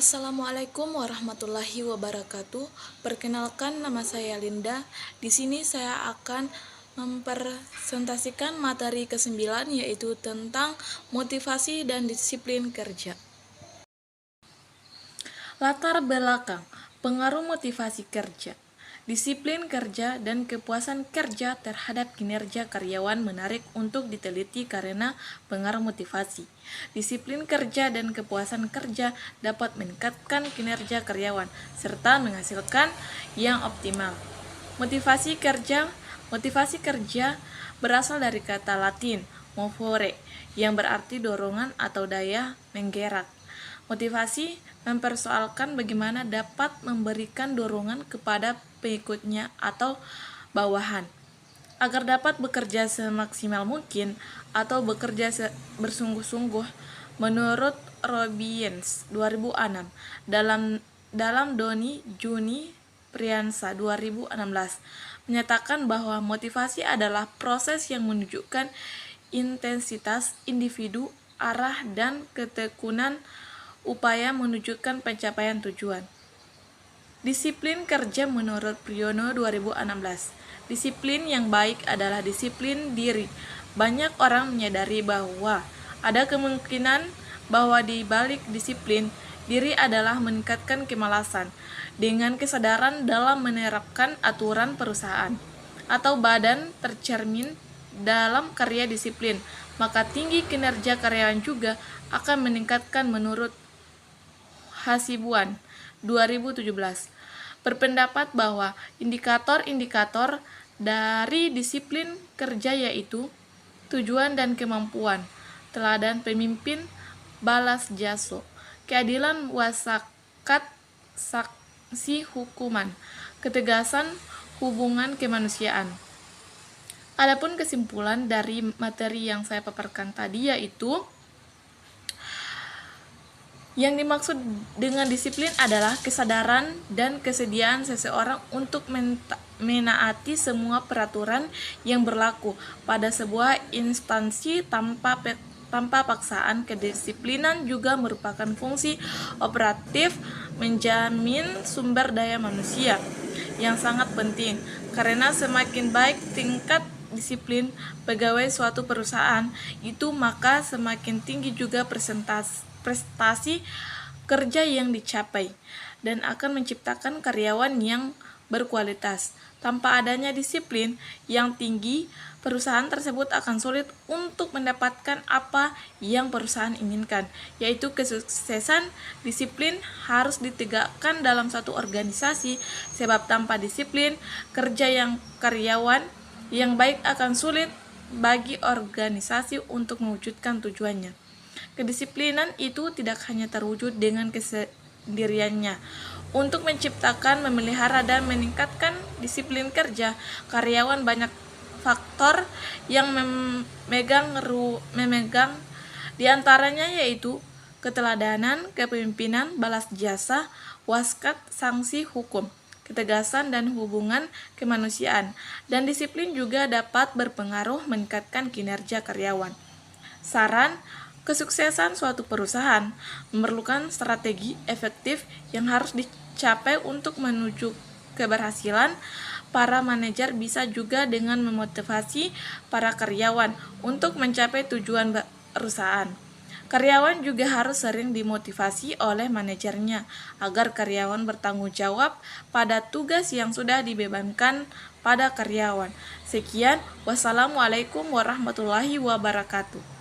Assalamualaikum warahmatullahi wabarakatuh. Perkenalkan, nama saya Linda. Di sini saya akan mempresentasikan materi ke-9, yaitu tentang motivasi dan disiplin kerja. Latar belakang pengaruh motivasi kerja. Disiplin kerja dan kepuasan kerja terhadap kinerja karyawan menarik untuk diteliti karena pengaruh motivasi. Disiplin kerja dan kepuasan kerja dapat meningkatkan kinerja karyawan serta menghasilkan yang optimal. Motivasi kerja berasal dari kata Latin movere yang berarti dorongan atau daya menggerak. Motivasi mempersoalkan bagaimana dapat memberikan dorongan kepada pengikutnya atau bawahan agar dapat bekerja semaksimal mungkin atau bekerja bersungguh-sungguh. Menurut Robbins 2006 dalam Doni Juni Priyansa 2016 menyatakan bahwa motivasi adalah proses yang menunjukkan intensitas individu, arah dan ketekunan upaya menunjukkan pencapaian tujuan. Disiplin kerja menurut Priyono 2016. Disiplin yang baik adalah disiplin diri. Banyak orang menyadari bahwa ada kemungkinan bahwa di balik disiplin diri adalah meningkatkan kemalasan. Dengan kesadaran dalam menerapkan aturan perusahaan atau badan tercermin dalam karya disiplin, maka tinggi kinerja karyawan juga akan meningkatkan menurut Hasibuan 2017 berpendapat bahwa indikator-indikator dari disiplin kerja yaitu tujuan dan kemampuan, teladan pemimpin, balas jasa, keadilan wasakat, sanksi hukuman, ketegasan hubungan kemanusiaan. Adapun kesimpulan dari materi yang saya paparkan tadi yaitu yang dimaksud dengan disiplin adalah kesadaran dan kesediaan seseorang untuk menaati semua peraturan yang berlaku pada sebuah instansi tanpa paksaan. Kedisiplinan juga merupakan fungsi operatif menjamin sumber daya manusia yang sangat penting, karena semakin baik tingkat disiplin pegawai suatu perusahaan itu, maka semakin tinggi juga prestasi kerja yang dicapai dan akan menciptakan karyawan yang berkualitas. Tanpa adanya disiplin yang tinggi, perusahaan tersebut akan sulit untuk mendapatkan apa yang perusahaan inginkan, yaitu kesuksesan. Disiplin harus ditegakkan dalam satu organisasi, sebab tanpa disiplin kerja yang karyawan yang baik akan sulit bagi organisasi untuk mewujudkan tujuannya. Kedisiplinan itu tidak hanya terwujud dengan kesendiriannya. Untuk menciptakan, memelihara, dan meningkatkan disiplin kerja karyawan, banyak faktor yang memegang di antaranya yaitu keteladanan, kepemimpinan, balas jasa, waskat, sanksi hukum, ketegasan dan hubungan kemanusiaan. Dan disiplin juga dapat berpengaruh meningkatkan kinerja karyawan. Saran: kesuksesan suatu perusahaan memerlukan strategi efektif yang harus dicapai untuk menuju keberhasilan. Para manajer bisa juga dengan memotivasi para karyawan untuk mencapai tujuan perusahaan. Karyawan juga harus sering dimotivasi oleh manajernya agar karyawan bertanggung jawab pada tugas yang sudah dibebankan pada karyawan. Sekian, wassalamualaikum warahmatullahi wabarakatuh.